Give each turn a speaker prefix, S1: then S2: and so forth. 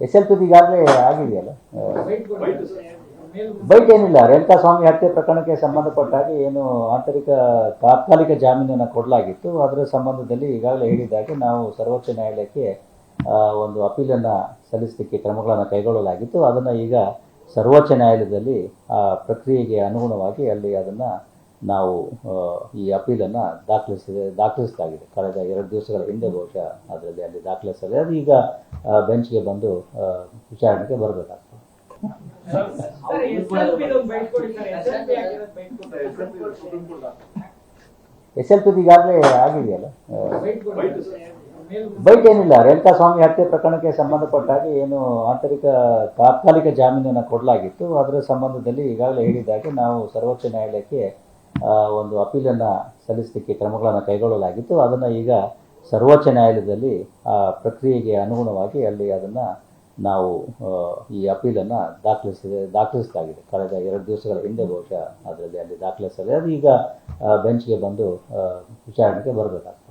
S1: SLP ಈಗಾಗಲೇ ಆಗಿದೆಯಲ್ಲ. Byte ಏನಿಲ್ಲ, ರೇಣುಕಾಸ್ವಾಮಿ ಹತ್ಯೆ ಪ್ರಕರಣಕ್ಕೆ ಸಂಬಂಧಪಟ್ಟ ಹಾಗೆ ಏನು ಆಂತರಿಕ ತಾತ್ಕಾಲಿಕ ಜಾಮೀನನ್ನು ಕೊಡಲಾಗಿತ್ತು, ಅದರ ಸಂಬಂಧದಲ್ಲಿ ಈಗಾಗಲೇ ಹೇಳಿದಾಗೆ ನಾವು ಸರ್ವೋಚ್ಚ ನ್ಯಾಯಾಲಯಕ್ಕೆ ಒಂದು ಅಪೀಲನ್ನು ಸಲ್ಲಿಸಲಿಕ್ಕೆ ಕ್ರಮಗಳನ್ನು ಕೈಗೊಳ್ಳಲಾಗಿತ್ತು. ಅದನ್ನು ಈಗ ಸರ್ವೋಚ್ಚ ನ್ಯಾಯಾಲಯದಲ್ಲಿ ಆ ಪ್ರಕ್ರಿಯೆಗೆ ಅನುಗುಣವಾಗಿ ಅಲ್ಲಿ ಅದನ್ನು ನಾವು ಈ ಅಪೀಲನ್ನು ದಾಖಲಿಸಲಾಗಿದೆ. ಕಳೆದ 2 ದಿವಸಗಳ ಹಿಂದೆ ಬಹುಶಃ ಅದರಲ್ಲಿ ಅಲ್ಲಿ ದಾಖಲಿಸಲಾಗಿದೆ. ಅದು ಈಗ ಬೆಂಚ್ಗೆ ಬಂದು ವಿಚಾರಣೆಗೆ ಬರಬೇಕಾಗ್ತದೆ. SLP ಈಗಾಗಲೇ ಆಗಿದೆಯಲ್ಲ. ಬೈಟ್ ಏನಿಲ್ಲ, ರೇಣುಕಾಸ್ವಾಮಿ ಹತ್ಯೆ ಪ್ರಕರಣಕ್ಕೆ ಸಂಬಂಧಪಟ್ಟ ಹಾಗೆ ಏನು ಆಂತರಿಕ ತಾತ್ಕಾಲಿಕ ಜಾಮೀನನ್ನು ಕೊಡಲಾಗಿತ್ತು, ಅದರ ಸಂಬಂಧದಲ್ಲಿ ಈಗಾಗಲೇ ಹೇಳಿದಾಗೆ ನಾವು ಸರ್ವೋಚ್ಚ ನ್ಯಾಯಾಲಯಕ್ಕೆ ಒಂದು ಅಪೀಲನ್ನು ಸಲ್ಲಿಸಲಿಕ್ಕೆ ಕ್ರಮಗಳನ್ನು ಕೈಗೊಳ್ಳಲಾಗಿತ್ತು. ಅದನ್ನು ಈಗ ಸರ್ವೋಚ್ಚ ನ್ಯಾಯಾಲಯದಲ್ಲಿ ಆ ಪ್ರಕ್ರಿಯೆಗೆ ಅನುಗುಣವಾಗಿ ಅಲ್ಲಿ ಅದನ್ನು ನಾವು ಈ ಅಪೀಲನ್ನು ದಾಖಲಿಸಲಾಗಿದೆ. ಕಳೆದ 2 ದಿವಸಗಳ ಹಿಂದೆ ಬಹುಶಃ ಅದರಲ್ಲಿ ಅಲ್ಲಿ ದಾಖಲಿಸಲಾಗಿದೆ. ಅದು ಈಗ ಬೆಂಚ್ಗೆ ಬಂದು ವಿಚಾರಣೆಗೆ ಬರಬೇಕಾಗ್ತದೆ.